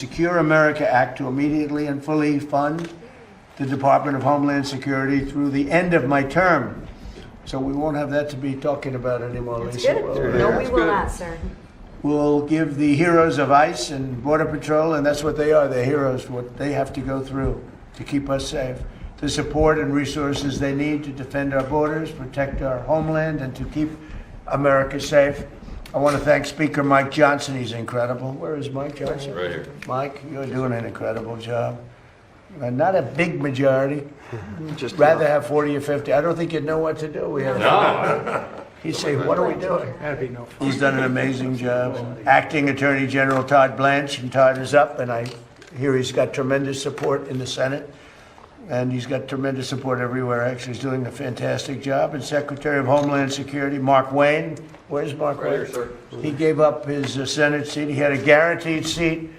Secure America Act to immediately and fully fund the Department of Homeland Security through the end of my term. So we won't have that to be talking about anymore, That's Lisa. good. No, we will not, sir. We'll give the heroes of ICE and Border Patrol, and that's what they are, they're heroes, what they have to go through to keep us safe, the support and resources they need to defend our borders, protect our homeland, and to keep America safe. I want to thank Speaker Mike Johnson. He's incredible. Where is Mike Johnson? Right here. Mike, you're doing an incredible job. Not a big majority. Just Rather have 40 or 50. I don't think you'd know what to do. We have. No. He'd say, "What are we doing?" That'd be no fun. He's done an amazing job. Acting Attorney General Todd Blanche, and Todd is up, and I hear he's got tremendous support in the Senate, and he's got tremendous support everywhere. Actually, he's doing a fantastic job. And Secretary of Homeland Security Mark Wayne. Where's Mark Right Wayne? here, sir. He gave up his Senate seat. He had a guaranteed seat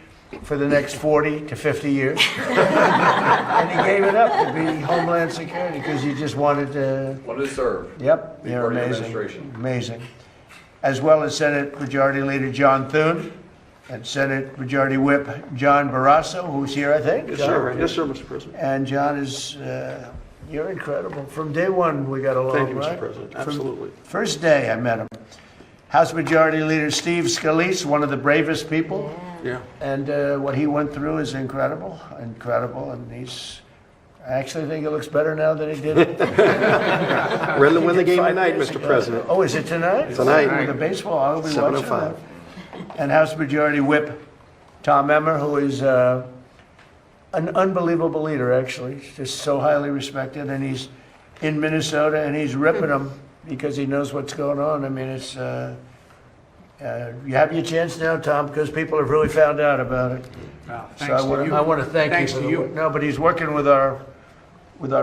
for the next 40 to 50 years. And he gave it up to be Homeland Security because he just wanted to. Wanted to serve. Yep, Be you're part of the amazing. administration. Amazing. As well as Senate Majority Leader John Thune and Senate Majority Whip John Barrasso, who's here, I think. Yes, John? sir. Yes, sir, Mr. President. And John is, you're incredible. From day one, we got along, Thank you, right? Mr. President. From Absolutely. first day I met him. House Majority Leader Steve Scalise, one of the bravest people. Yeah. And what he went through is incredible, and I actually think it looks better now than he did. We're going to win the game 5 tonight, years Mr. ago. President. Oh, is it tonight? Tonight. With the baseball, I'll be watching 7:05. that. And House Majority Whip Tom Emmer, who is an unbelievable leader, actually. He's just so highly respected, and he's in Minnesota, and he's ripping them because he knows what's going on. I mean, it's you have your chance now, Tom, because people have really found out about it. So I want to thank Thanks you. to for you. No, but he's working with our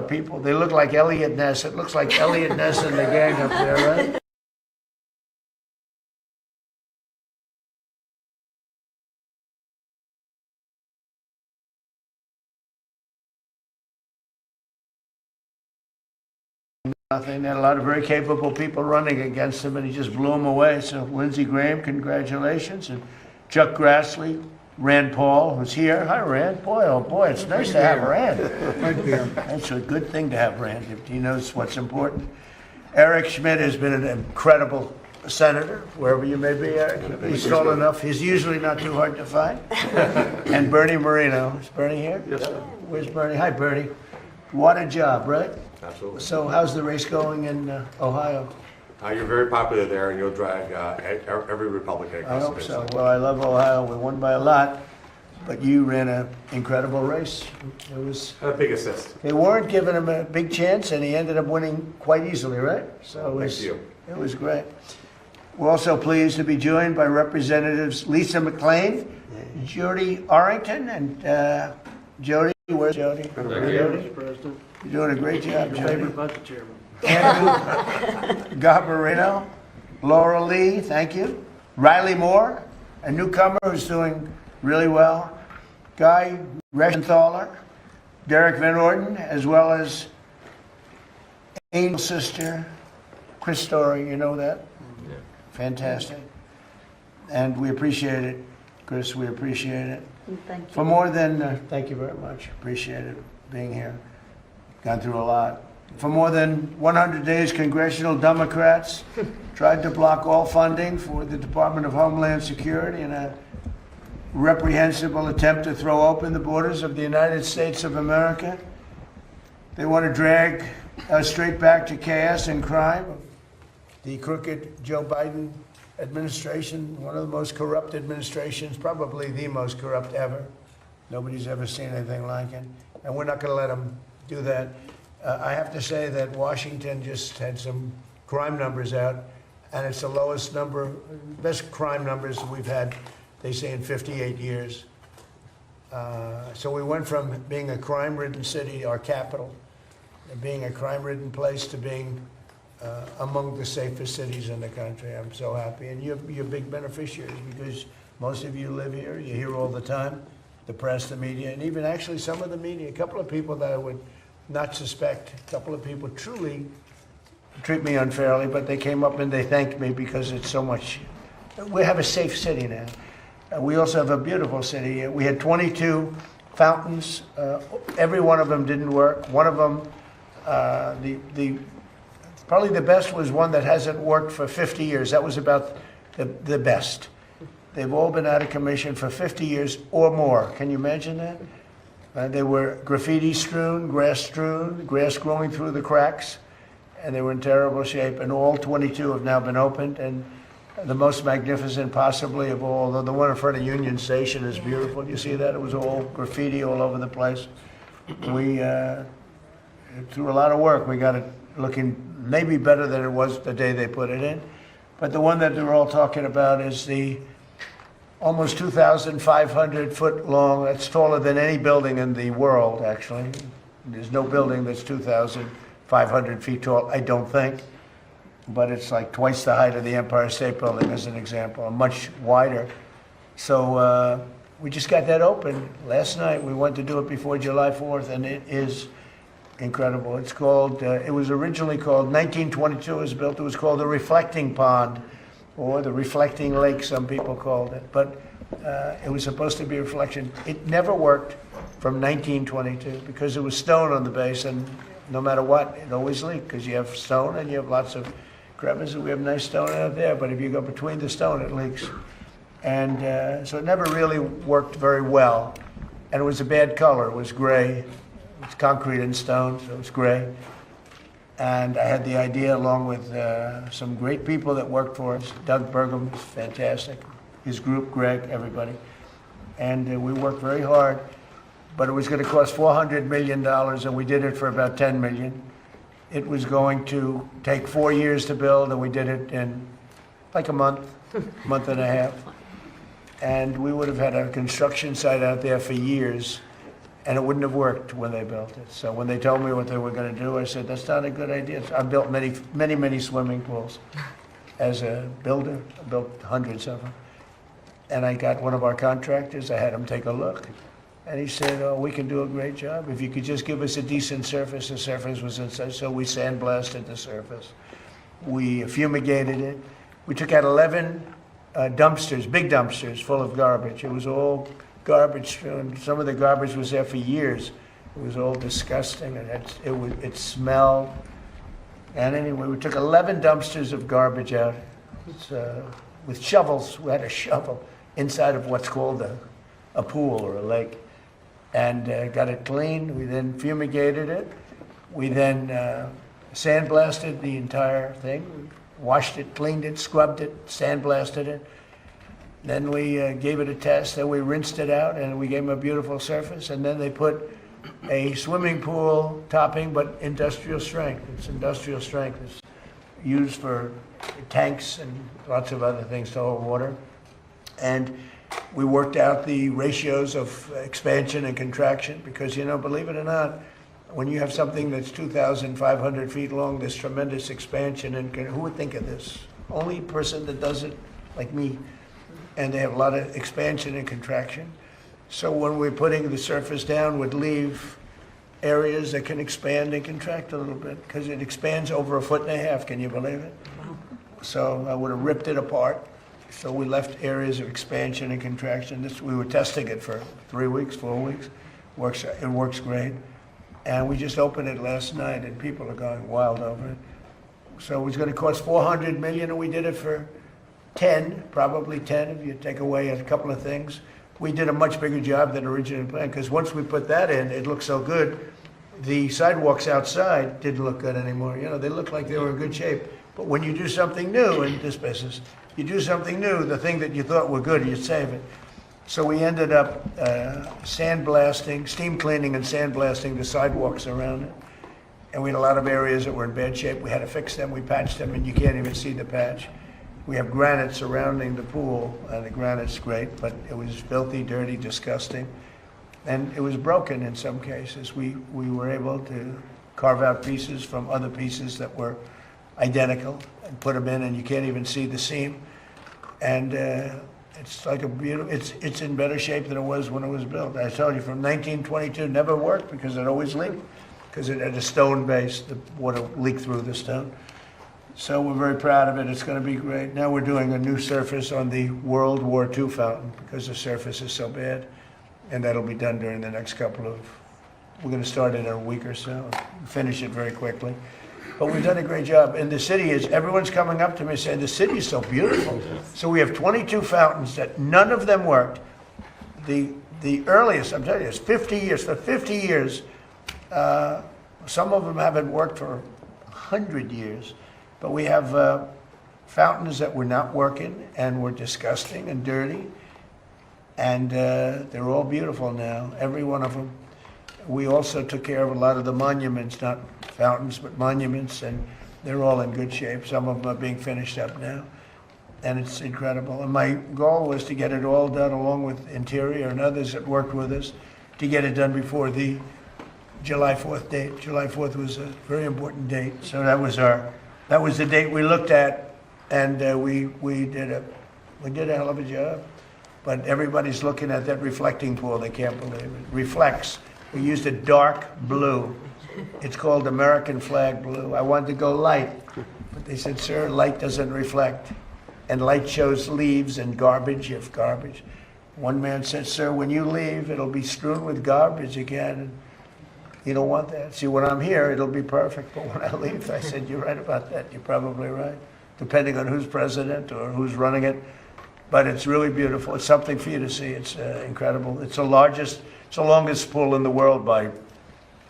people. They look like Elliot Ness. It looks like Elliot Ness and the gang up there, right? Nothing. They had a lot of very capable people running against him, and he just blew them away. So Lindsey Graham, congratulations, and Chuck Grassley, Rand Paul, who's here. Hi, Rand. Boy, oh boy, it's nice to have Rand. It's a good thing to have Rand. He knows what's important. Eric Schmidt has been an incredible senator, wherever you may be, Eric. He's tall enough. He's usually not too hard to find. And Bernie Moreno. Is Bernie here? Yes, sir. Where's Bernie? Hi, Bernie. What a job, right? Absolutely. So how's the race going in Ohio? You're very popular there, and you'll drag every Republican I across the hope finish so. line. Well, I love Ohio. We won by a lot, but you ran an incredible race. It was. A big assist. They weren't giving him a big chance, and he ended up winning quite easily, right? So it was. Thank you. It was great. We're also pleased to be joined by Representatives Lisa McLean, Jody Arrington, and Jody. Where's Jody? Jody? President. You're doing a great job, Jody. Favorite budget chairman. Andrew Garbarino, Laura Lee, thank you. Riley Moore, a newcomer who's doing really well. Guy Reschenthaler, Derek Van Orden, as well as Angel's sister, Chris Story, you know that? Yeah. Fantastic. And we appreciate it, Chris, we appreciate it. Thank you. For more than, thank you very much, appreciate it, being here. Gone through a lot. For more than 100 days, congressional Democrats tried to block all funding for the Department of Homeland Security in a reprehensible attempt to throw open the borders of the United States of America. They want to drag us straight back to chaos and crime. The crooked Joe Biden administration, one of the most corrupt administrations, probably the most corrupt ever. Nobody's ever seen anything like it. And we're not going to let them do that. I have to say that Washington just had some crime numbers out, and it's the lowest number, best crime numbers we've had, they say, in 58 years. So we went from being a crime-ridden city, our capital, being a crime-ridden place, to being among the safest cities in the country. I'm so happy. And you're big beneficiaries because most of you live here. You hear all the time, the press, the media, and even actually some of the media. A couple of people that I would not suspect, a couple of people truly treat me unfairly, but they came up and they thanked me because it's so much. We have a safe city now. We also have a beautiful city. We had 22 fountains. Every one of them didn't work. One of them, probably the best was one that hasn't worked for 50 years. That was about the best. They've all been out of commission for 50 years or more. Can you imagine that? They were graffiti strewn, grass growing through the cracks, and they were in terrible shape. And all 22 have now been opened, and the most magnificent possibly of all, the one in front of Union Station is beautiful. You see that? It was all graffiti all over the place. We, through a lot of work, we got it looking maybe better than it was the day they put it in. But the one that they're all talking about is the almost 2,500 foot long. That's taller than any building in the world, actually. There's no building that's 2,500 feet tall, I don't think. But it's like twice the height of the Empire State Building, as an example, much wider. So we just got that open last night. We went to do it before July 4th, and it is incredible. It's called, it was originally called, 1922 it was built, it was called the Reflecting Pond, or the Reflecting Lake, some people called it. But it was supposed to be a reflection. It never worked from 1922 because there was stone on the base, and no matter what, it always leaked because you have stone and you have lots of crevices. We have nice stone out there, but if you go between the stone, it leaks. And so it never really worked very well. And it was a bad color. It was gray. It's concrete and stone, so it's gray. And I had the idea, along with some great people that worked for us. Doug Burgum was fantastic. His group, Greg, everybody. And we worked very hard. But it was going to cost $400 million, and we did it for about $10 million. It was going to take 4 years to build, and we did it in like a month and a half. And we would have had a construction site out there for years, and it wouldn't have worked when they built it. So when they told me what they were going to do, I said, that's not a good idea. I built many swimming pools as a builder. I built hundreds of them. And I got one of our contractors, I had him take a look. And he said, oh, we can do a great job. If you could just give us a decent surface. The surface was inside, so we sandblasted the surface. We fumigated it. We took out 11 dumpsters, big dumpsters, full of garbage. It was all garbage strewn. Some of the garbage was there for years. It was all disgusting, and it smelled. And anyway, we took 11 dumpsters of garbage out. With shovels. We had a shovel inside of what's called a pool or a lake. And got it clean. We then fumigated it. We then sandblasted the entire thing. We washed it, cleaned it, scrubbed it, sandblasted it. Then we gave it a test. Then we rinsed it out, and we gave them a beautiful surface. And then they put a swimming pool topping, but industrial strength. It's industrial strength. It's used for tanks and lots of other things to hold water. And we worked out the ratios of expansion and contraction because, you know, believe it or not, when you have something that's 2,500 feet long, there's tremendous expansion, and who would think of this? Only person that does it, like me. And they have a lot of expansion and contraction. So when we're putting the surface down, would leave areas that can expand and contract a little bit because it expands over 1.5 feet. Can you believe it? So I would have ripped it apart. So we left areas of expansion and contraction. We were testing it for 3 weeks, 4 weeks. It works great. And we just opened it last night, and people are going wild over it. So it was going to cost $400 million, and we did it for 10, probably 10 if you take away a couple of things. We did a much bigger job than originally planned, because once we put that in, it looked so good. The sidewalks outside didn't look good anymore. You know, they looked like they were in good shape. But when you do something new in this business, you do something new, the thing that you thought were good, you save it. So we ended up sandblasting, steam cleaning and sandblasting the sidewalks around it. And we had a lot of areas that were in bad shape. We had to fix them, we patched them, and you can't even see the patch. We have granite surrounding the pool, and the granite's great, but it was filthy, dirty, disgusting. And it was broken in some cases. We were able to carve out pieces from other pieces that were identical and put them in, and you can't even see the seam. And it's like a beautiful, it's in better shape than it was when it was built. I told you, from 1922, it never worked because it always leaked, because it had a stone base, the water leaked through the stone. So we're very proud of it. It's going to be great. Now we're doing a new surface on the World War II fountain because the surface is so bad. And that'll be done during the next we're going to start it in a week or so, finish it very quickly. But we've done a great job. And the city everyone's coming up to me saying, the city is so beautiful. So we have 22 fountains that none of them worked. The earliest, I'm telling you, is 50 years. For 50 years, some of them haven't worked for 100 years. But we have fountains that were not working and were disgusting and dirty. And they're all beautiful now, every one of them. We also took care of a lot of the monuments, not fountains, but monuments, and they're all in good shape. Some of them are being finished up now, and it's incredible. And my goal was to get it all done along with Interior and others that worked with us to get it done before the July 4th date. July 4th was a very important date, so that was the date we looked at, and we did a hell of a job. But everybody's looking at that reflecting pool. They can't believe it. Reflects. We used a dark blue. It's called American flag blue. I wanted to go light, but they said, sir, light doesn't reflect. And light shows leaves and garbage if garbage. One man said, sir, when you leave, it'll be strewn with garbage again. And you don't want that. See, when I'm here, it'll be perfect. But when I leave, I said, you're right about that. You're probably right. Depending on who's president or who's running it. But it's really beautiful. It's something for you to see. It's incredible. It's the longest pool in the world by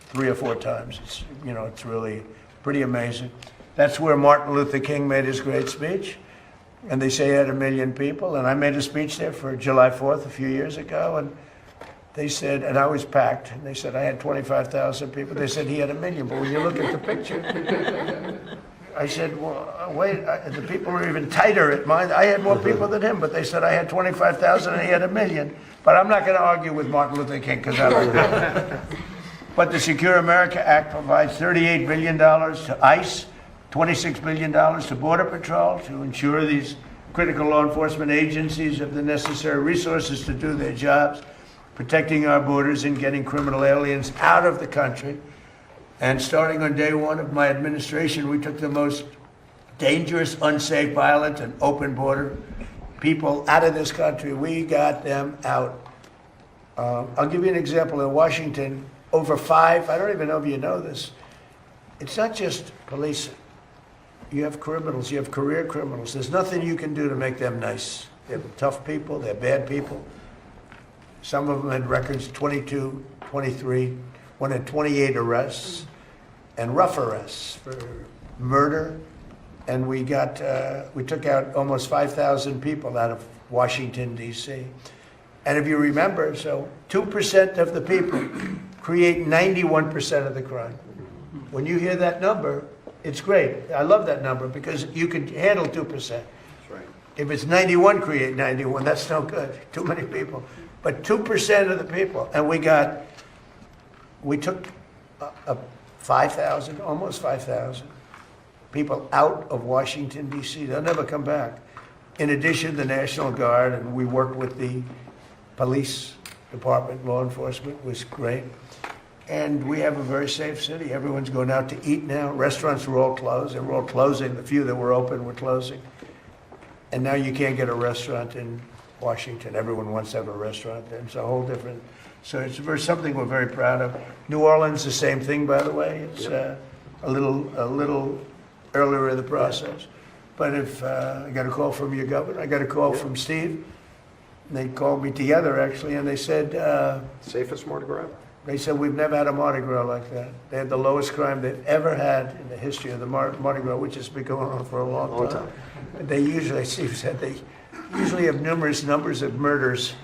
3 or 4 times. It's really pretty amazing. That's where Martin Luther King made his great speech. And they say he had 1 million people. And I made a speech there for July 4th a few years ago. And they said, and I was packed. And they said, I had 25,000 people. They said he had 1 million. But when you look at the picture, I said, well, wait, the people were even tighter at mine. I had more people than him, but they said I had 25,000 and he had 1 million. But I'm not going to argue with Martin Luther King because I like that. But the Secure America Act provides $38 billion to ICE, $26 billion to Border Patrol to ensure these critical law enforcement agencies have the necessary resources to do their jobs, protecting our borders and getting criminal aliens out of the country. And starting on day 1 of my administration, we took the most dangerous, unsafe, violent, and open border people out of this country. We got them out. I'll give you an example. In Washington, I don't even know if you know this, it's not just policing. You have criminals, you have career criminals. There's nothing you can do to make them nice. They're tough people, they're bad people. Some of them had records, 22, 23, one had 28 arrests and rough arrests for murder. And we took out almost 5,000 people out of Washington, D.C. And if you remember, so 2% of the people create 91% of the crime. When you hear that number, it's great. I love that number because you can handle 2%. That's right. If it's 91, create 91, that's no good. Too many people. But 2% of the people, and we took 5,000, almost 5,000 people out of Washington, D.C. They'll never come back. In addition, the National Guard, and we worked with the police department, law enforcement was great. And we have a very safe city. Everyone's going out to eat now. Restaurants were all closed. They were all closing. The few that were open were closing. And now you can't get a restaurant in Washington. Everyone wants to have a restaurant. And it's a whole different, so it's something we're very proud of. New Orleans, the same thing, by the way. It's a little earlier in the process. But if I got a call from your governor, I got a call from Steve. They called me together, actually, and they said... Safest Mardi Gras? They said, we've never had a Mardi Gras like that. They had the lowest crime they've ever had in the history of the Mardi Gras, which has been going on for a long time. They usually, Steve said, they usually have numerous numbers of murders.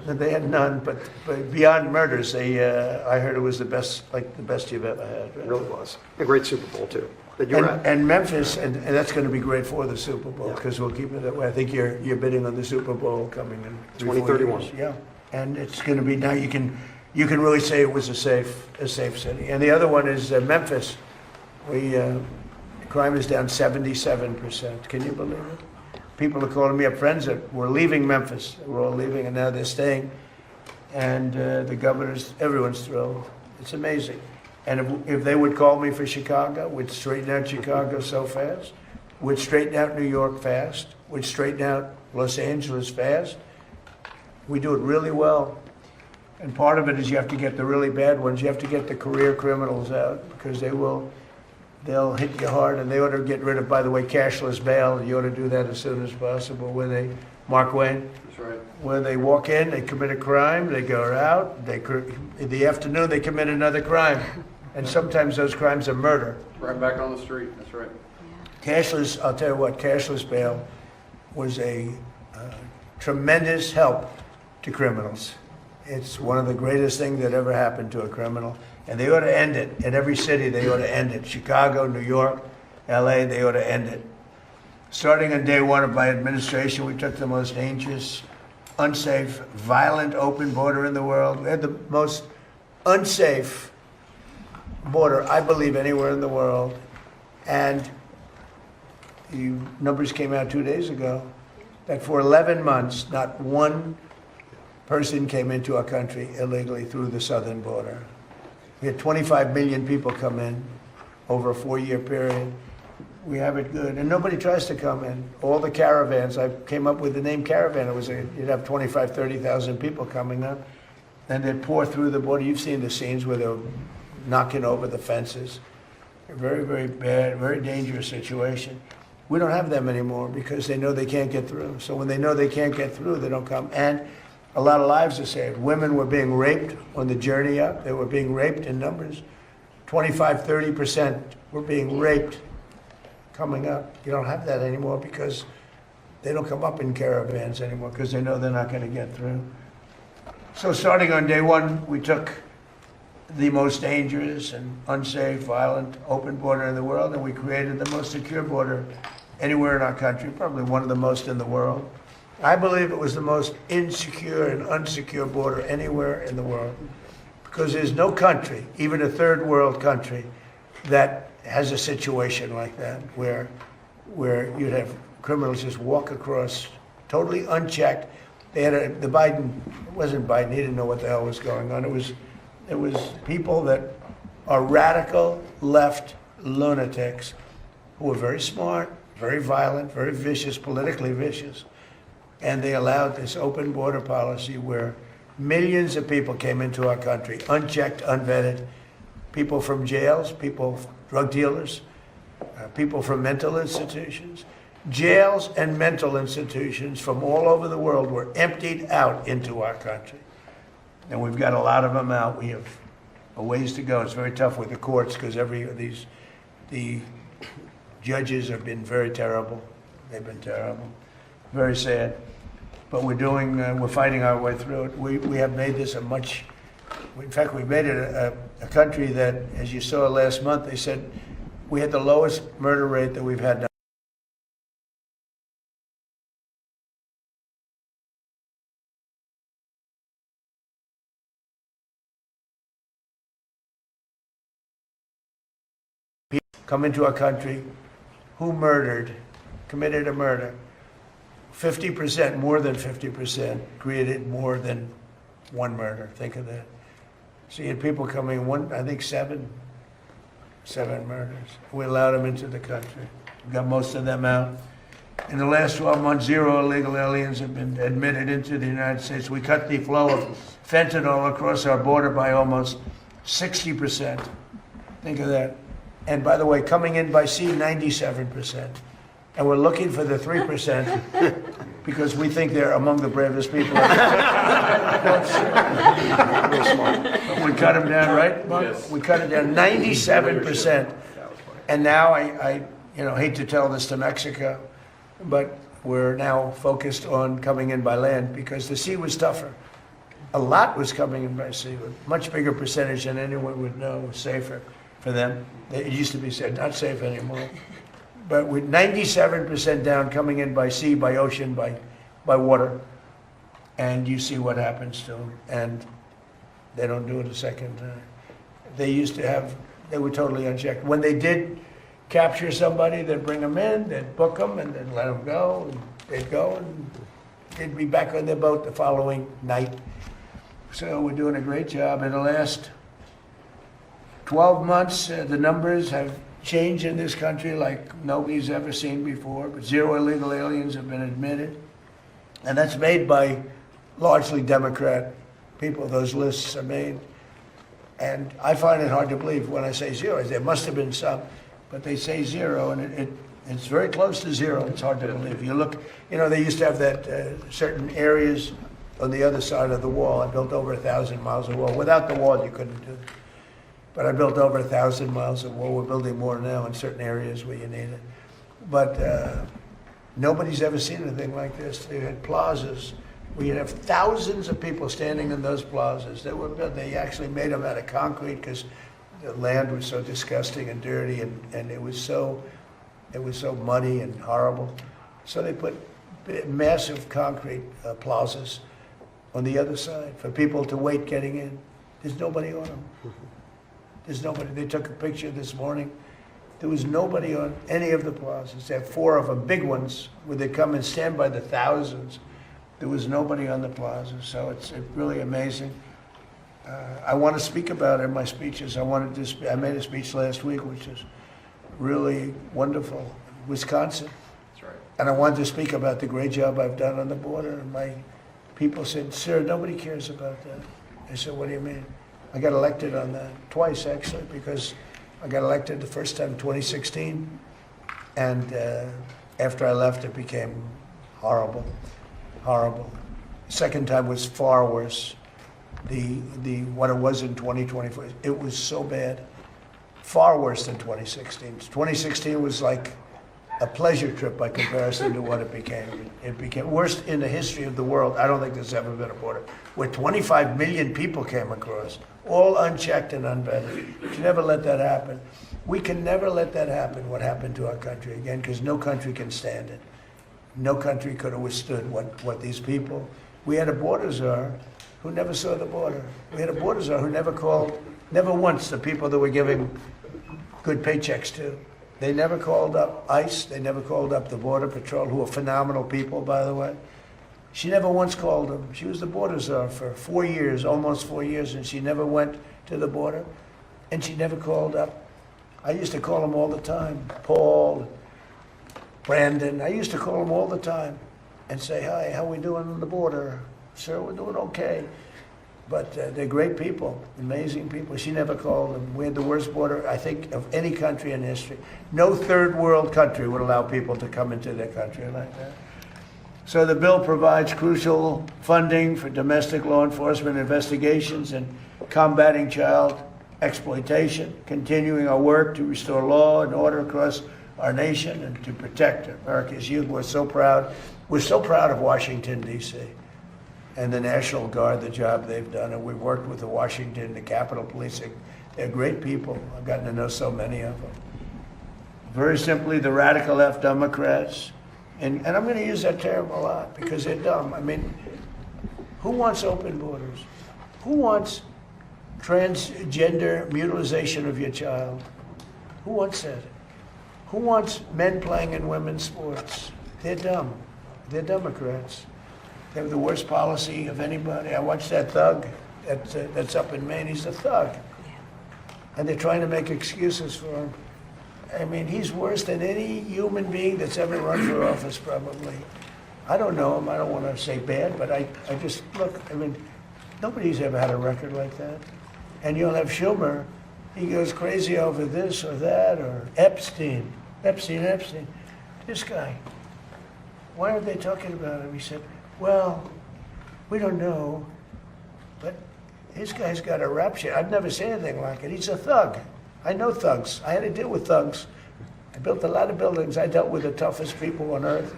And they had none, but beyond murders, I heard it was the best you've ever had. Right? It really was. A great Super Bowl, too. That you were at. And Memphis, and that's going to be great for the Super Bowl, because we'll keep it that way. I think you're bidding on the Super Bowl coming in 2031. Yeah, and it's going to be, now you can really say it was a safe city. And the other one is Memphis. Crime is down 77%. Can you believe it? People are calling me up, friends that were leaving Memphis. We're all leaving, and now they're staying. And the governors, everyone's thrilled. It's amazing. And if they would call me for Chicago, we'd straighten out Chicago so fast. We'd straighten out New York fast. We'd straighten out Los Angeles fast. We do it really well. And part of it is you have to get the really bad ones. You have to get the career criminals out because they'll hit you hard, and they ought to get rid of, by the way, cashless bail. You ought to do that as soon as possible. Mark Wayne? That's right. Where they walk in, they commit a crime, they go out, in the afternoon they commit another crime. And sometimes those crimes are murder. Right back on the street, that's right. Cashless, I'll tell you what, cashless bail was a tremendous help to criminals. It's one of the greatest things that ever happened to a criminal. And they ought to end it. In every city, they ought to end it. Chicago, New York, LA, they ought to end it. Starting on day one of my administration, we took the most dangerous, unsafe, violent open border in the world. We had the most unsafe border, I believe, anywhere in the world. And the numbers came out 2 days ago that for 11 months, not one person came into our country illegally through the southern border. We had 25 million people come in over a 4-year period. We have it good, and nobody tries to come in. All the caravans, I came up with the name caravan. You'd have 25, 30,000 people coming up, and they'd pour through the border. You've seen the scenes where they're knocking over the fences. A very, very bad, very dangerous situation. We don't have them anymore because they know they can't get through. So when they know they can't get through, they don't come. And a lot of lives are saved. Women were being raped on the journey up. They were being raped in numbers. 25, 30% were being raped coming up. You don't have that anymore because they don't come up in caravans anymore because they know they're not going to get through. So starting on day one, we took the most dangerous and unsafe, violent, open border in the world, and we created the most secure border anywhere in our country, probably one of the most in the world. I believe it was the most insecure and unsecure border anywhere in the world because there's no country, even a third world country, that has a situation like that where you'd have criminals just walk across totally unchecked. They had it wasn't Biden, he didn't know what the hell was going on. It was people that are radical left lunatics who were very smart, very violent, very vicious, politically vicious. And they allowed this open border policy where millions of people came into our country, unchecked, unvetted, people from jails, people, drug dealers, people from mental institutions. Jails and mental institutions from all over the world were emptied out into our country. And we've got a lot of them out. We have a ways to go. It's very tough with the courts because the judges have been very terrible. They've been terrible. Very sad. But we're fighting our way through it. We have made this in fact, we made it a country that, as you saw last month, they said we had the lowest murder rate that we've had. Come into our country who committed a murder. 50%, more than 50%, created more than one murder. Think of that. So you had people coming, I think seven murders. We allowed them into the country. We got most of them out. In the last 12 months, 0 illegal aliens have been admitted into the United States. We cut the flow of fentanyl across our border by almost 60%. Think of that. And by the way, coming in by sea, 97%. And we're looking for the 3% because we think they're among the bravest people. We cut them down, right, Mark? Yes. We cut it down 97%. And now I hate to tell this to Mexico, but we're now focused on coming in by land because the sea was tougher. A lot was coming in by sea, a much bigger percentage than anyone would know was safer for them. It used to be said not safe anymore. But with 97% down coming in by sea, by ocean, by water, and you see what happens to them, and they don't do it a second time. They were totally unchecked. When they did capture somebody, they'd bring them in, they'd book them, and then let them go, and they'd go, and they'd be back on their boat the following night. So we're doing a great job. In the last 12 months, the numbers have change in this country like nobody's ever seen before, but 0 illegal aliens have been admitted. And that's made by largely Democrat people. Those lists are made. And I find it hard to believe when I say 0. There must have been some, but they say 0, and it's very close to 0. It's hard to believe. You look, they used to have that certain areas on the other side of the wall. I built over 1,000 miles of wall. Without the wall, you couldn't do it. But I built over 1,000 miles of wall. We're building more now in certain areas where you need it. But nobody's ever seen anything like this. They had plazas where you'd have thousands of people standing in those plazas. They were built. They actually made them out of concrete because the land was so disgusting and dirty, and it was so muddy and horrible. So they put massive concrete plazas on the other side for people to wait getting in. There's nobody on them. There's nobody. They took a picture this morning. There was nobody on any of the plazas. They have 4 of them, big ones, where they come and stand by the thousands. There was nobody on the plaza, so it's really amazing. I want to speak about it in my speeches. I made a speech last week, which is really wonderful. Wisconsin. That's right. And I wanted to speak about the great job I've done on the border. And my people said, "Sir, nobody cares about that." I said, "What do you mean?" I got elected on that twice, actually, because I got elected the first time in 2016. And after I left, it became horrible. Horrible. Second time was far worse. What it was in 2024, it was so bad. Far worse than 2016. 2016 was like a pleasure trip by comparison to what it became. It became worst in the history of the world. I don't think there's ever been a border where 25 million people came across, all unchecked and unvetted. You can never let that happen. We can never let that happen, what happened to our country again, because no country can stand it. No country could have withstood what these people. We had a border czar who never saw the border. We had a border czar who never called, never once, the people that were giving good paychecks to. They never called up ICE. They never called up the Border Patrol, who are phenomenal people, by the way. She never once called them. She was the border czar for 4 years, almost 4 years, and she never went to the border, and she never called up. I used to call them all the time, Paul, Brandon. I used to call them all the time and say, "Hi, how we doing on the border?" "Sir, we're doing okay." But they're great people, amazing people. She never called them. We had the worst border, I think, of any country in history. No third world country would allow people to come into their country like that. So the bill provides crucial funding for domestic law enforcement investigations and combating child exploitation, continuing our work to restore law and order across our nation and to protect America's youth. We're so proud. We're so proud of Washington, D.C. and the National Guard, the job they've done. And we've worked with the Washington, the Capitol Police. They're great people. I've gotten to know so many of them. Very simply, the radical left Democrats, and I'm going to use that term a lot because they're dumb. I mean, who wants open borders? Who wants transgender mutilization of your child? Who wants that? Who wants men playing in women's sports? They're dumb. They're Democrats. They have the worst policy of anybody. I watched that thug that's up in Maine. He's a thug. And they're trying to make excuses for him. I mean, he's worse than any human being that's ever run for office, probably. I don't know him. I don't want to say bad, but I just, look, I mean, nobody's ever had a record like that. And you'll have Schumer. He goes crazy over this or that, or Epstein. This guy. Why are they talking about him? He said, well, we don't know, but this guy's got a rap sheet. I've never seen anything like it. He's a thug. I know thugs. I had to deal with thugs. I built a lot of buildings. I dealt with the toughest people on earth.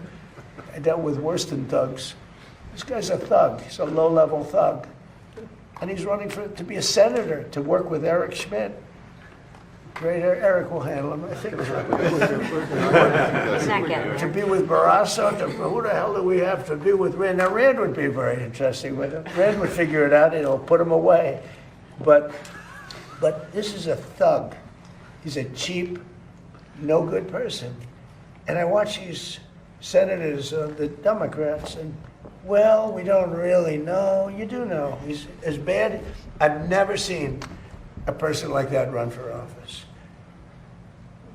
I dealt with worse than thugs. This guy's a thug. He's a low-level thug. And he's running to be a senator, to work with Eric Schmidt. Great, Eric will handle him, I think. To be with Barrasso, who the hell do we have to be with Rand? Now, Rand would be very interesting with him. Rand would figure it out, it'll put him away. But this is a thug. He's a cheap, no good person. And I watch these senators, the Democrats, and, well, we don't really know. You do know. He's as bad. I've never seen a person like that run for office.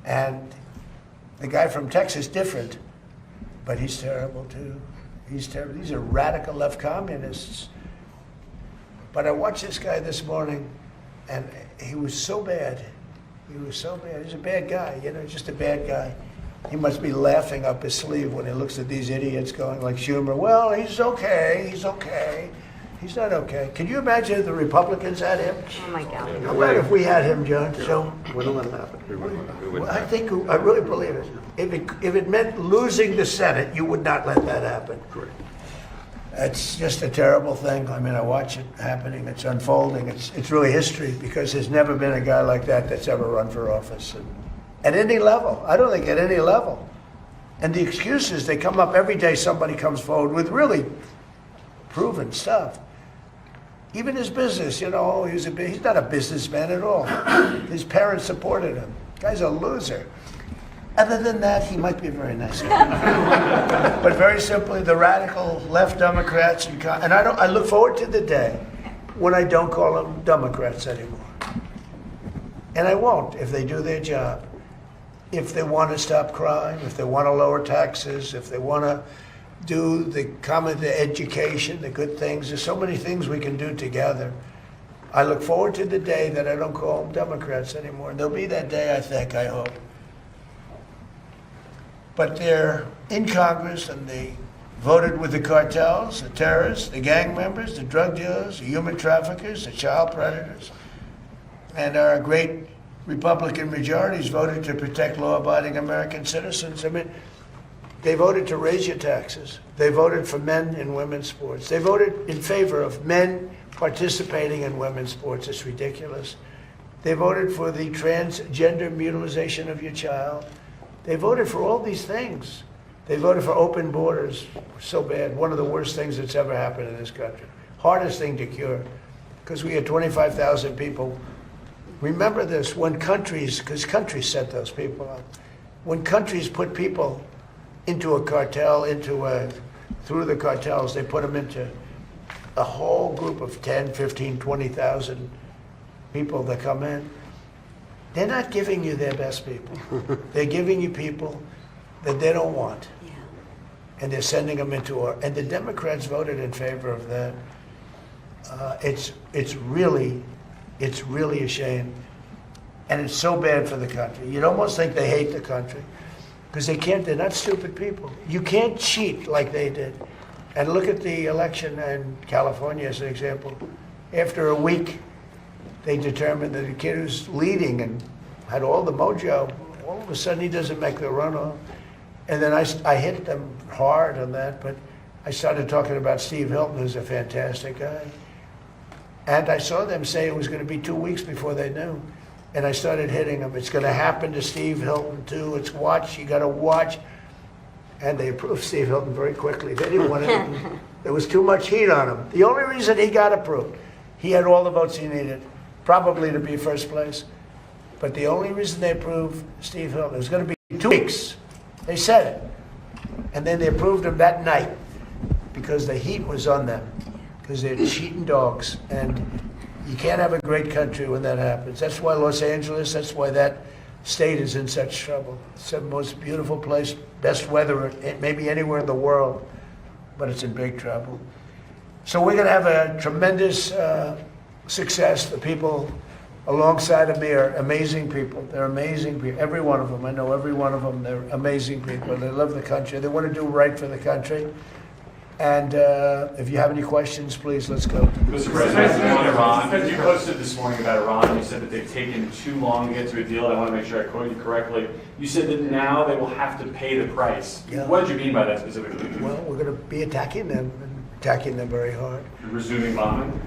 And the guy from Texas, different, but he's terrible too. He's terrible. These are radical left communists. But I watched this guy this morning, and he was so bad. He was so bad. He's a bad guy, you know, just a bad guy. He must be laughing up his sleeve when he looks at these idiots going like Schumer, well, he's okay, he's okay. He's not okay. Can you imagine if the Republicans had him? Oh my God. How about if we had him, John? So Wouldn't let it happen. well, I think, I really believe it. If it meant losing the Senate, you would not let that happen. Correct. It's just a terrible thing. I mean, I watch it happening. It's unfolding. It's really history because there's never been a guy like that that's ever run for office. And at any level. I don't think at any level. And the excuses, they come up every day. Somebody comes forward with really proven stuff. Even his business, you know, he's not a businessman at all. His parents supported him. Guy's a loser. Other than that, he might be a very nice guy. But very simply, the radical left Democrats, and I look forward to the day when I don't call them Democrats anymore. And I won't if they do their job. If they want to stop crime, if they want to lower taxes, if they want to do the education, the good things. There's so many things we can do together. I look forward to the day that I don't call them Democrats anymore. And there'll be that day, I think, I hope. But they're in Congress and they voted with the cartels, the terrorists, the gang members, the drug dealers, the human traffickers, the child predators. And our great Republican majorities voted to protect law-abiding American citizens. I mean, they voted to raise your taxes. They voted for men in women's sports. They voted in favor of men participating in women's sports. It's ridiculous. They voted for the transgender mutilization of your child. They voted for all these things. They voted for open borders. So bad. One of the worst things that's ever happened in this country. Hardest thing to cure. Because we had 25,000 people. Remember this, when countries, because countries set those people up, when countries put people into a cartel, through the cartels, they put them into a whole group of 10, 15, 20,000 people that come in. They're not giving you their best people. They're giving you people that they don't want. Yeah. And they're sending them into and the Democrats voted in favor of that. It's really a shame. And it's so bad for the country. You'd almost think they hate the country. Because they're not stupid people. You can't cheat like they did. And look at the election in California as an example. After a week, they determined that the kid who's leading and had all the mojo, all of a sudden he doesn't make the runoff. And then I hit them hard on that, but I started talking about Steve Hilton, who's a fantastic guy. And I saw them say it was going to be 2 weeks before they knew. And I started hitting them. It's going to happen to Steve Hilton too. It's watch. You got to watch. And they approved Steve Hilton very quickly. They didn't want to. There was too much heat on him. The only reason he got approved, he had all the votes he needed, probably to be first place. But the only reason they approved Steve Hilton, it was going to be 2 weeks. They said it. And then they approved him that night because the heat was on them. Because they're cheating dogs. And you can't have a great country when that happens. That's why Los Angeles, that's why that state is in such trouble. It's the most beautiful place, best weather, maybe anywhere in the world, but it's in big trouble. So we're going to have a tremendous success. The people alongside of me are amazing people. They're amazing people, every one of them. I know every one of them. They're amazing people. They love the country. They want to do right for the country. And if you have any questions, please, let's go. Mr. President, on Iran, you posted this morning about Iran. You said that they've taken too long to get to a deal. I want to make sure I quote you correctly. You said that now they will have to pay the price. Yeah. What did you mean by that specifically? Well, we're going to be attacking them, and attacking them very hard. You're resuming bombing?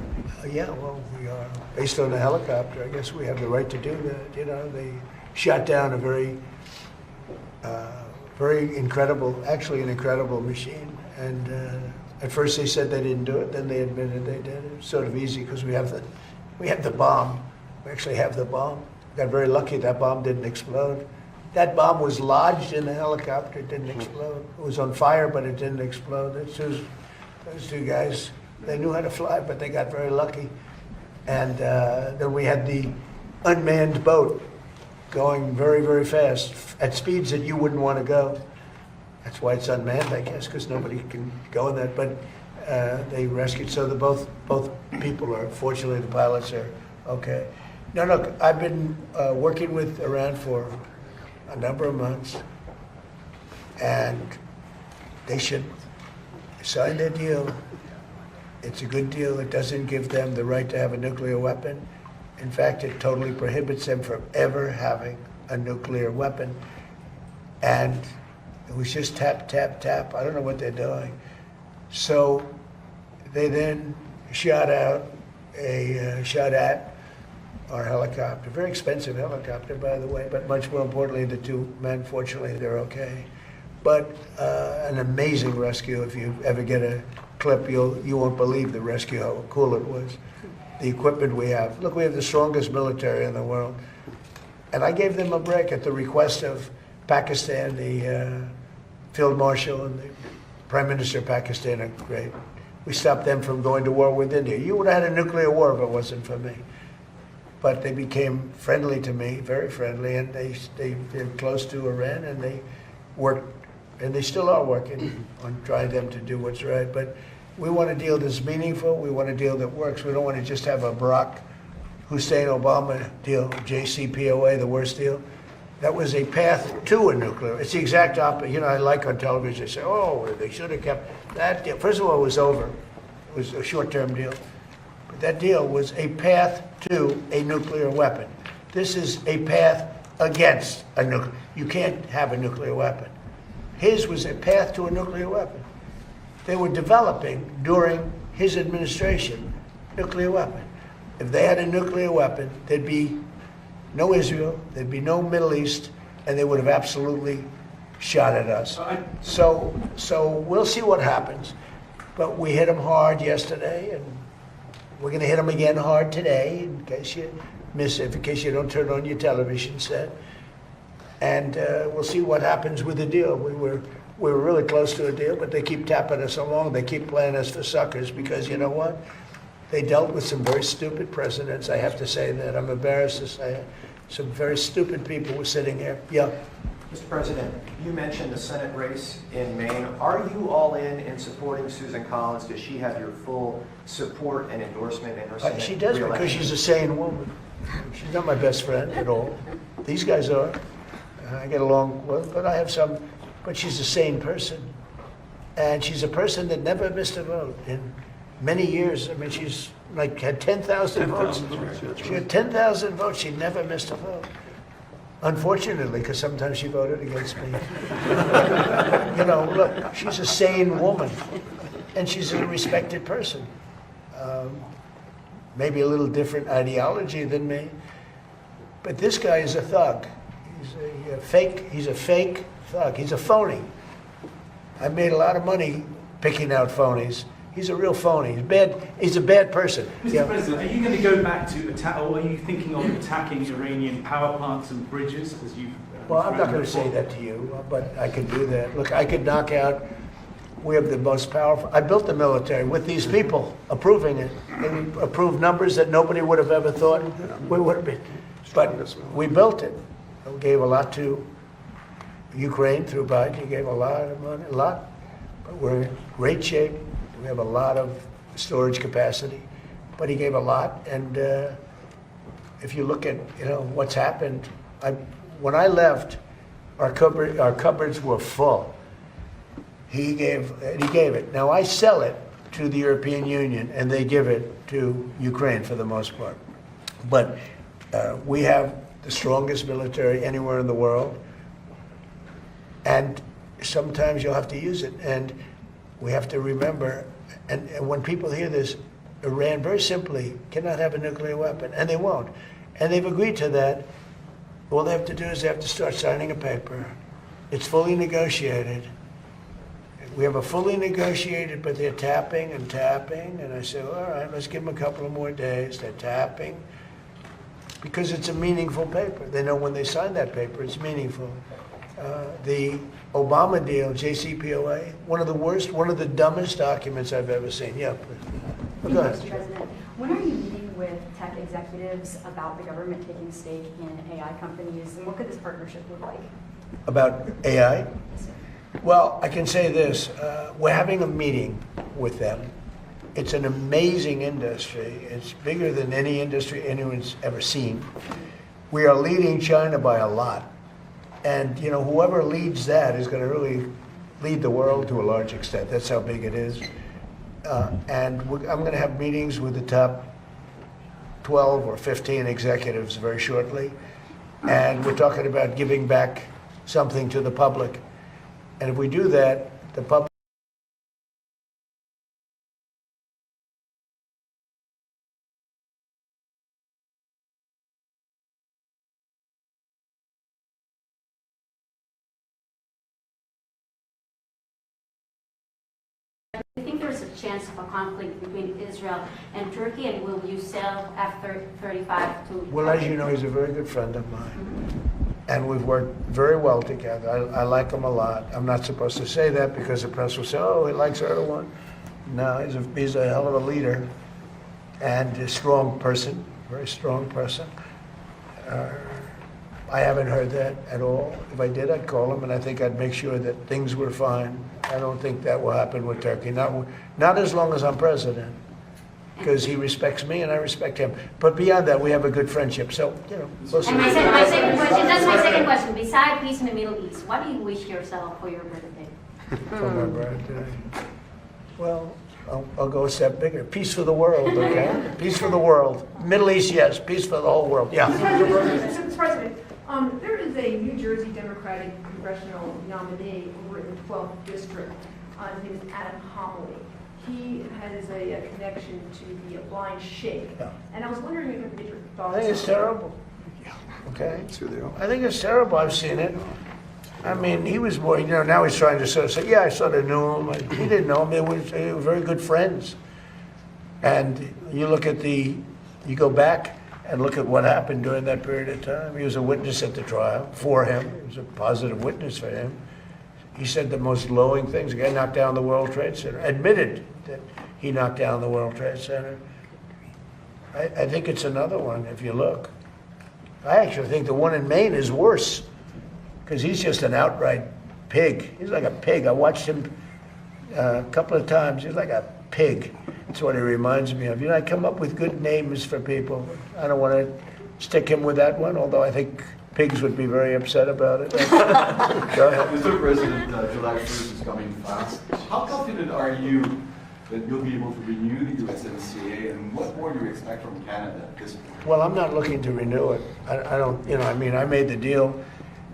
Yeah, well, we are. Based on the helicopter, I guess we have the right to do that. You know, they shot down a very incredible, actually an incredible machine. And at first they said they didn't do it, then they admitted they did. It was sort of easy because we have the bomb. We actually have the bomb. Got very lucky that bomb didn't explode. That bomb was lodged in the helicopter, it didn't explode. It was on fire, but it didn't explode. Those two guys, they knew how to fly, but they got very lucky. And then we had the unmanned boat going very, very fast, at speeds that you wouldn't want to go. That's why it's unmanned, I guess, because nobody can go in that. But they rescued, so both people are, fortunately, the pilots are okay. No, look, I've been working with Iran for a number of months, and they should sign their deal. It's a good deal. It doesn't give them the right to have a nuclear weapon. In fact, it totally prohibits them from ever having a nuclear weapon. And it was just tap, tap, tap. I don't know what they're doing. So they then shot at our helicopter. Very expensive helicopter, by the way, but much more importantly, the two men, fortunately, they're okay. But an amazing rescue. If you ever get a clip, you won't believe the rescue, how cool it was. The equipment we have. Look, we have the strongest military in the world. And I gave them a break at the request of Pakistan. The Field Marshal and the Prime Minister of Pakistan are great. We stopped them from going to war with India. You would have had a nuclear war if it wasn't for me. But they became friendly to me, very friendly, and they're close to Iran, and they worked, and they still are working on trying them to do what's right. But we want a deal that's meaningful. We want a deal that works. We don't want to just have a Barack Hussein Obama deal, JCPOA, the worst deal. That was a path to a nuclear. It's the exact opposite. You know, I like on television, they say, oh, they should have kept that deal. First of all, it was over. It was a short-term deal. But that deal was a path to a nuclear weapon. This is a path against a nuclear. You can't have a nuclear weapon. His was a path to a nuclear weapon. They were developing, during his administration, nuclear weapon. If they had a nuclear weapon, there'd be no Israel, there'd be no Middle East, and they would have absolutely shot at us. So we'll see what happens. But we hit them hard yesterday, and we're going to hit them again hard today, in case you miss it, in case you don't turn on your television set. And we'll see what happens with the deal. We were really close to a deal, but they keep tapping us along. They keep playing us for suckers because, you know what? They dealt with some very stupid presidents. I have to say that. I'm embarrassed to say it. Some very stupid people were sitting here. Yeah. Mr. President, you mentioned the Senate race in Maine. Are you all in supporting Susan Collins? Does she have your full support and endorsement in her Senate She does, re-election? because she's a sane woman. She's not my best friend at all. These guys are. I get along well, but I have some. But she's a sane person. And she's a person that never missed a vote in many years. I mean, she's like had 10,000 votes. She had 10,000 votes. She never missed a vote. Unfortunately, because sometimes she voted against me. You know, look, she's a sane woman, and she's a respected person. Maybe a little different ideology than me, but this guy is a thug. He's a fake thug. He's a phony. I've made a lot of money picking out phonies. He's a real phony. He's a bad person. Mr. President, are you going to go back to attack, or are you thinking of attacking Iranian power plants and bridges as you've... Well, I'm not going to say that to you, but I could do that. Look, I could knock out. We have the most powerful. I built the military with these people approving it. They approved numbers that nobody would have ever thought we would have been. But we built it. We gave a lot to Ukraine through Biden. He gave a lot of money, a lot. But we're in great shape. We have a lot of storage capacity. But he gave a lot. And if you look at what's happened, when I left, our cupboards were full. He gave it. Now I sell it to the European Union, and they give it to Ukraine for the most part. But we have the strongest military anywhere in the world, and sometimes you'll have to use it. And we have to remember, and when people hear this, Iran very simply cannot have a nuclear weapon, and they won't. And they've agreed to that. All they have to do is they have to start signing a paper. It's fully negotiated. We have a fully negotiated, but they're tapping and tapping. And I say, all right, let's give them a couple of more days. They're tapping because it's a meaningful paper. They know when they sign that paper, it's meaningful. The Obama deal, JCPOA, one of the worst, one of the dumbest documents I've ever seen. Yeah, please. Go ahead. Mr. President, when are you meeting with tech executives about the government taking stake in AI companies, and what could this partnership look like? About AI? Yes, sir. Well, I can say this, we're having a meeting with them. It's an amazing industry. It's bigger than any industry anyone's ever seen. We are leading China by a lot. And, you know, whoever leads that is going to really lead the world to a large extent. That's how big it is. I'm going to have meetings with the top 12 or 15 executives very shortly. And we're talking about giving back something to the public. And if we do that, the public Do you think there's a chance of a conflict between Israel and Turkey, and will you sell F-35 to? Well, as you know, he's a very good friend of mine. And we've worked very well together. I like him a lot. I'm not supposed to say that because the press will say, oh, he likes Erdogan. No, he's a hell of a leader and a strong person, very strong person. I haven't heard that at all. If I did, I'd call him, and I think I'd make sure that things were fine. I don't think that will happen with Turkey, not as long as I'm president, because he respects me and I respect him. But beyond that, we have a good friendship. So, you know, we'll see. And my second question, that's my second question. Beside peace in the Middle East, what do you wish yourself for your birthday? For my birthday. Well, I'll go a step bigger. Peace for the world, okay? Peace for the world. Middle East, yes. Peace for the whole world. Yeah. Mr. President, there is a New Jersey Democratic congressional nominee over in the 12th district. His name is Adam Homily. He has a connection to the blind sheikh. Yeah. And I was wondering if I could get your thoughts. I think it's terrible. Okay? I think it's terrible. I've seen it. I mean, he was more, you know, now he's trying to sort of say, yeah, I sort of knew him. He didn't know him. They were very good friends. And you look at you go back and look at what happened during that period of time. He was a witness at the trial for him. He was a positive witness for him. He said the most glowing things. The guy knocked down the World Trade Center, admitted that he knocked down the World Trade Center. I think it's another one, if you look. I actually think the one in Maine is worse, because he's just an outright pig. He's like a pig. I watched him a couple of times. He's like a pig. That's what he reminds me of. You know, I come up with good names for people. I don't want to stick him with that one, although I think pigs would be very upset about it. Go ahead. Mr. President, July 1st is coming fast. How confident are you that you'll be able to renew the USMCA, and what more do you expect from Canada at this point? Well, I'm not looking to renew it. I don't, you know, I mean, I made the deal,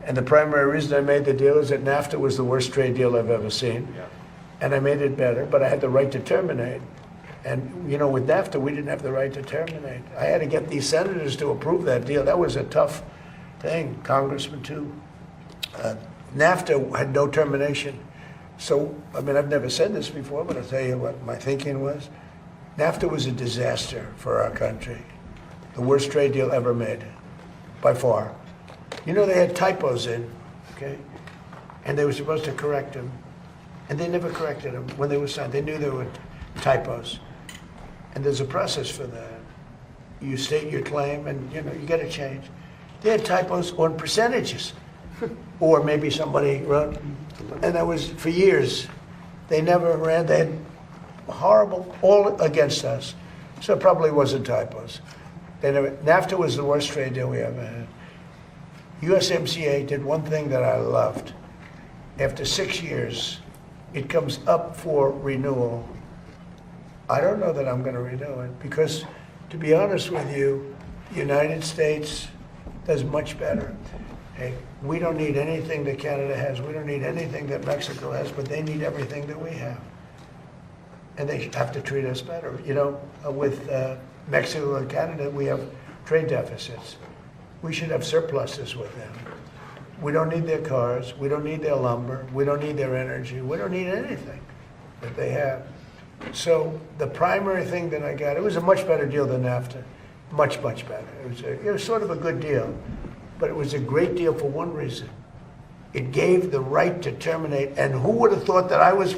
and the primary reason I made the deal is that NAFTA was the worst trade deal I've ever seen. Yeah. And I made it better, but I had the right to terminate. And, you know, with NAFTA, we didn't have the right to terminate. I had to get these senators to approve that deal. That was a tough thing, congressman too. NAFTA had no termination. So, I mean, I've never said this before, but I'll tell you what my thinking was. NAFTA was a disaster for our country. The worst trade deal ever made, by far. You know, they had typos in, okay? And they were supposed to correct them. And they never corrected them when they were signed. They knew there were typos. And there's a process for that. You state your claim and, you know, you get a change. They had typos on percentages. Or maybe somebody wrote, and that was for years. They never ran, they had horrible, all against us. So it probably wasn't typos. They never, NAFTA was the worst trade deal we ever had. USMCA did one thing that I loved. After 6 years, it comes up for renewal. I don't know that I'm going to renew it because, to be honest with you, the United States does much better. Hey, we don't need anything that Canada has. We don't need anything that Mexico has, but they need everything that we have. And they have to treat us better. You know, with Mexico and Canada, we have trade deficits. We should have surpluses with them. We don't need their cars. We don't need their lumber. We don't need their energy. We don't need anything that they have. So the primary thing that I got, it was a much better deal than NAFTA. Much, much better. It was sort of a good deal. But it was a great deal for one reason. It gave the right to terminate. And who would have thought that I was,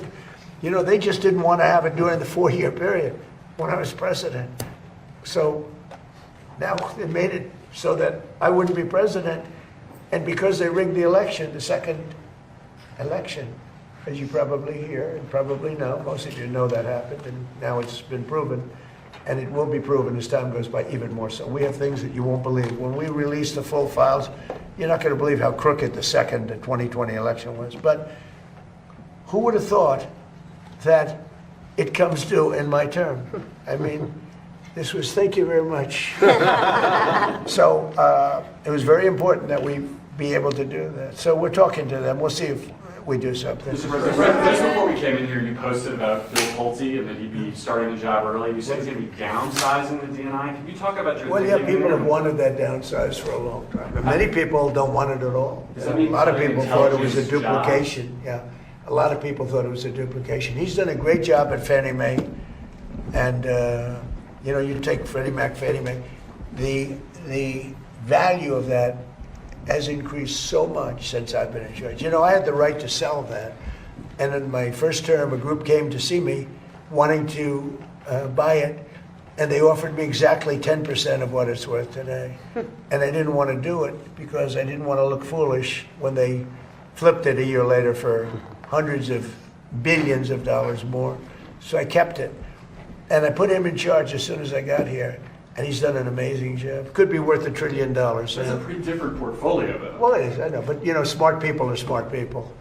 you know, they just didn't want to have it during the 4-year period when I was president. So Now they made it so that I wouldn't be president. And because they rigged the election, the second election, as you probably hear and probably know, most of you know that happened, and now it's been proven, and it will be proven as time goes by even more so. We have things that you won't believe. When we release the full files, you're not going to believe how crooked the second 2020 election was. But who would have thought that it comes due in my term? I mean, this was, thank you very much. So it was very important that we be able to do that. So we're talking to them. We'll see if we do something. Mr. President, just before we came in here, you posted about Bill Pulte and that he'd be starting the job early. You said he's going to be downsizing the DNI. Can you talk about your Well, yeah, thinking people there? have wanted that downsized for a long time. And many people don't want it at all. Does that A mean lot of cutting people thought it was a intelligence jobs? duplication. Yeah, a lot of people thought it was a duplication. He's done a great job at Fannie Mae. And, you know, you take Freddie Mac, Fannie Mae. The value of that has increased so much since I've been in charge. You know, I had the right to sell that. And in my first term, a group came to see me wanting to buy it. And they offered me exactly 10% of what it's worth today. And I didn't want to do it because I didn't want to look foolish when they flipped it a year later for hundreds of billions of dollars more. So I kept it. And I put him in charge as soon as I got here. And he's done an amazing job. Could be worth $1 trillion. That's a pretty different portfolio, though. Well, it is, I know. But, you know, smart people are smart people.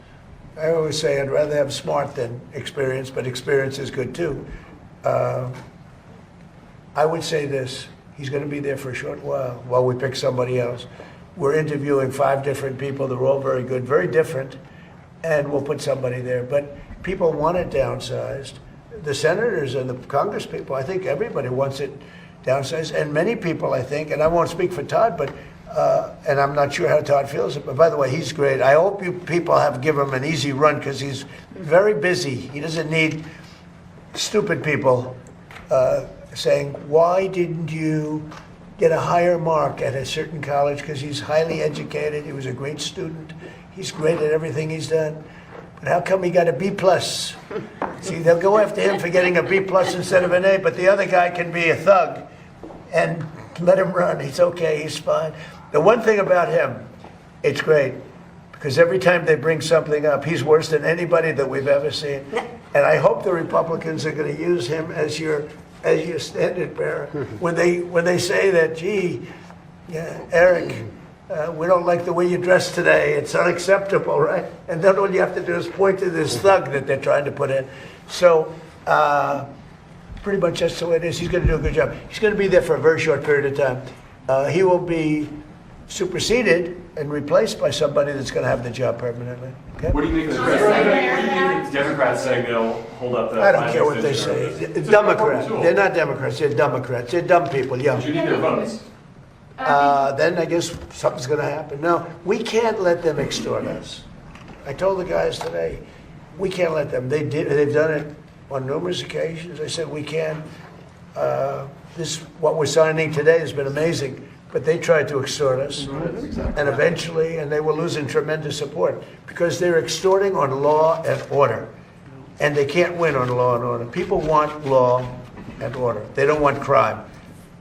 I always say I'd rather have smart than experience, but experience is good too. I would say this, he's going to be there for a short while we pick somebody else. We're interviewing 5 different people. They're all very good, very different, and we'll put somebody there. But people want it downsized. The senators and the Congress people, I think everybody wants it downsized. And many people, I think, and I won't speak for Todd, but and I'm not sure how Todd feels, but by the way, he's great. I hope you people have given him an easy run because he's very busy. He doesn't need stupid people saying, why didn't you get a higher mark at a certain college? Because he's highly educated. He was a great student. He's great at everything he's done. But how come he got a B+? See, they'll go after him for getting a B+ instead of an A, but the other guy can be a thug and let him run. He's okay. He's fine. The one thing about him, it's great, because every time they bring something up, he's worse than anybody that we've ever seen. And I hope the Republicans are going to use him as your standard bearer. When they say that, gee, yeah, Eric, we don't like the way you dress today. It's unacceptable, right? And then all you have to do is point to this thug that they're trying to put in. So pretty much that's the way it is. He's going to do a good job. He's going to be there for a very short period of time. He will be superseded and replaced by somebody that's going to have the job permanently. Okay? What do you think of the president? Democrats saying they'll hold up the... I don't care what they say. Democrats. They're not Democrats. They're Democrats. They're dumb people, yeah. But you need their votes. Then I guess something's going to happen. No, we can't let them extort us. I told the guys today, we can't let them. They've done it on numerous occasions. I said we can't. What we're signing today has been amazing, but they tried to extort us, and eventually, and they were losing tremendous support because they're extorting on law and order, and they can't win on law and order. People want law and order. They don't want crime.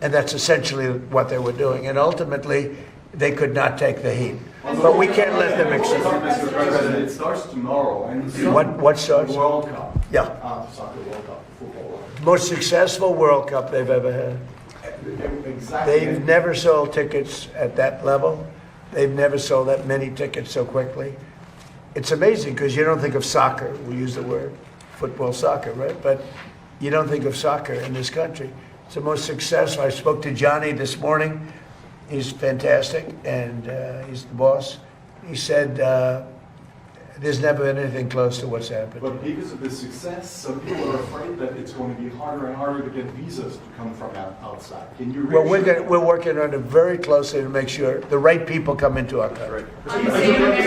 And that's essentially what they were doing. And ultimately, they could not take the heat. But we can't let them extort. Mr. President, it starts tomorrow. And What starts? The World Cup. Yeah. Soccer World Cup, football World Cup. Most successful World Cup they've ever had. Exactly. They've never sold tickets at that level. They've never sold that many tickets so quickly. It's amazing because you don't think of soccer. We use the word football, soccer, right? But you don't think of soccer in this country. It's the most successful. I spoke to Johnny this morning. He's fantastic, and he's the boss. He said there's never been anything close to what's happened. But because of the success, some people are afraid that it's going to be harder and harder to get visas to come from outside. Can you Well, we're working on it very closely to make sure the right people come into our country. Are you going to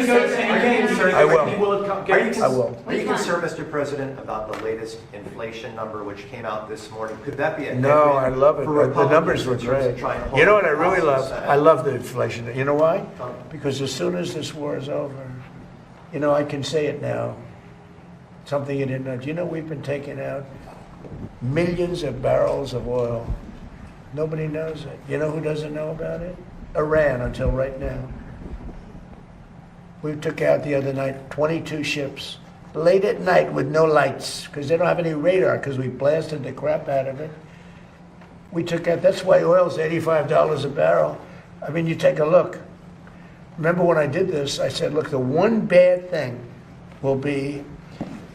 go to any games? I will. I will. Are you concerned, Mr. President, about the latest inflation number which came out this morning? Could that be a No, I love it. for The numbers were Republicans great. to try and hold You know what I the really House love? and Senate? I love the inflation. You know why? Because as soon as this war is over, you know, I can say it now. Something you didn't know. Do you know we've been taking out millions of barrels of oil Nobody knows it. You know who doesn't know about it? Iran, until right now. We took out the other night 22 ships, late at night with no lights, because they don't have any radar, because we blasted the crap out of it. We took out, that's why oil's $85 a barrel. I mean, you take a look. Remember when I did this, I said, look, the one bad thing will be,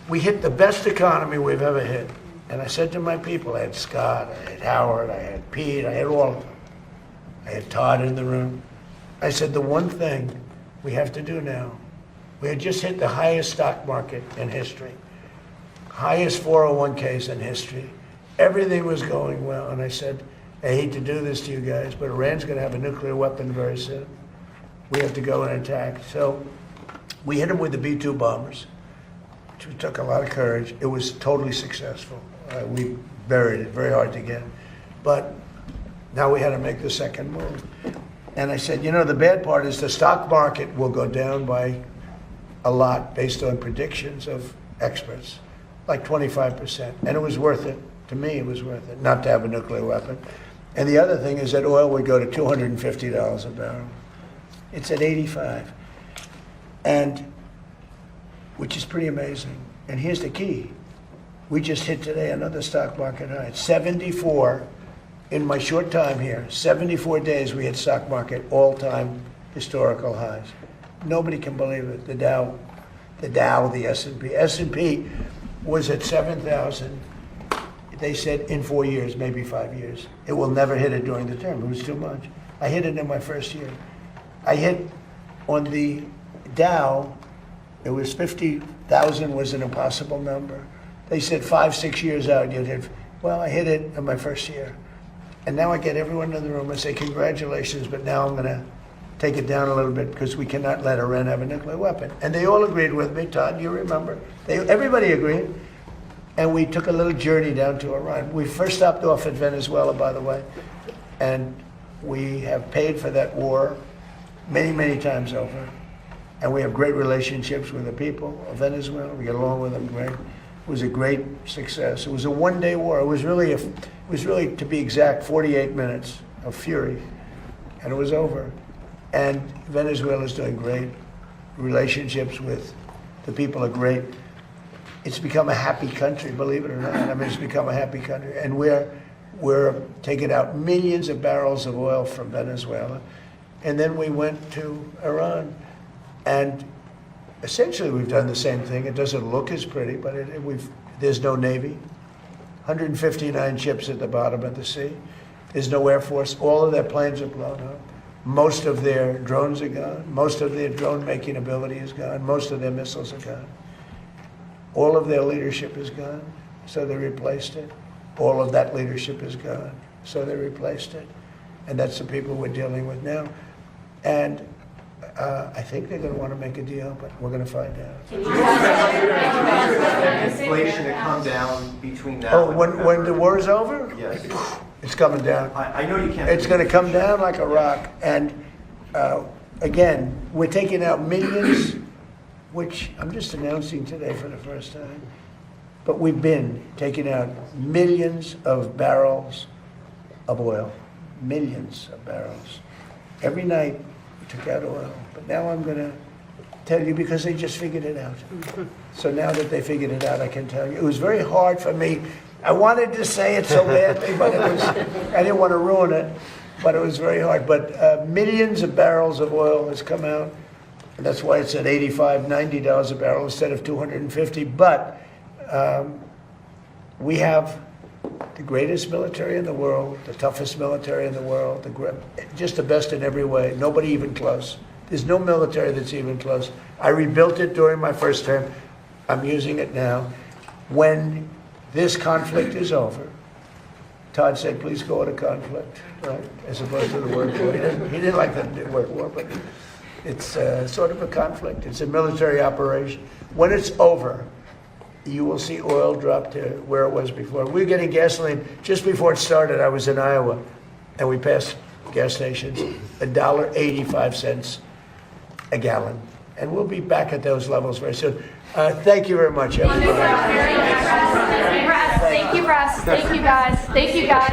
we hit the best economy we've ever hit. And I said to my people, I had Scott, I had Howard, I had Pete, I had all of them. I had Todd in the room. I said, the one thing we have to do now, we had just hit the highest stock market in history, highest 401ks in history. Everything was going well. And I said, I hate to do this to you guys, but Iran's going to have a nuclear weapon very soon. We have to go and attack. So we hit them with the B-2 bombers, which took a lot of courage. It was totally successful. We buried it, very hard to get. But now we had to make the second move. And I said, you know, the bad part is the stock market will go down by a lot based on predictions of experts, like 25%. And it was worth it. To me, it was worth it, not to have a nuclear weapon. And the other thing is that oil would go to $250 a barrel. It's at 85, and which is pretty amazing. And here's the key. We just hit today another stock market high. 74, in my short time here, 74 days we hit stock market all-time historical highs. Nobody can believe it. The Dow, the S&P. S&P was at 7,000. They said in 4 years, maybe 5 years. It will never hit it during the term. It was too much. I hit it in my first year. I hit on the Dow, it was 50,000 was an impossible number. They said 5, 6 years out, you'd hit. Well, I hit it in my first year. And now I get everyone in the room and say, congratulations, but now I'm going to take it down a little bit because we cannot let Iran have a nuclear weapon. And they all agreed with me. Todd, you remember? Everybody agreed. And we took a little journey down to Iran. We first stopped off at Venezuela, by the way, and we have paid for that war many, many times over. And we have great relationships with the people of Venezuela. We get along with them great. It was a great success. It was a one-day war. It was really, to be exact, 48 minutes of fury, and it was over. And Venezuela is doing great. Relationships with the people are great. It's become a happy country, believe it or not. I mean, it's become a happy country. And we're taking out millions of barrels of oil from Venezuela. And then we went to Iran. And essentially, we've done the same thing. It doesn't look as pretty, but there's no Navy. 159 ships at the bottom of the sea. There's no Air Force. All of their planes are blown up. Most of their drones are gone. Most of their drone-making ability is gone. Most of their missiles are gone. All of their leadership is gone, so they replaced it. All of that leadership is gone, so they replaced it. And that's the people we're dealing with now. And I think they're going to want to make a deal, but we're going to find out. Inflation to come down between now Oh, and when the war is over? Yes. It's coming down. I know you can't. It's going to come down like a rock. And again, we're taking out millions, which I'm just announcing today for the first time. But we've been taking out millions of barrels of oil. Millions of barrels. Every night we took out oil. But now I'm going to tell you because they just figured it out. So now that they figured it out, I can tell you. It was very hard for me. I wanted to say it so badly, but I didn't want to ruin it. But it was very hard. But millions of barrels of oil has come out. And that's why it's at $85, $90 a barrel instead of $250. But we have the greatest military in the world, the toughest military in the world, just the best in every way. Nobody even close. There's no military that's even close. I rebuilt it during my first term. I'm using it now. When this conflict is over, Todd said, please go to conflict, right? As opposed to the word war. He didn't like the word war, but it's sort of a conflict. It's a military operation. When it's over, you will see oil drop to where it was before. We were getting gasoline. Just before it started, I was in Iowa, and we passed gas stations, $1.85 a gallon. And we'll be back at those levels very soon. Thank you very much, everybody. Thank you, Russ. Thank you, guys. Thank you, guys.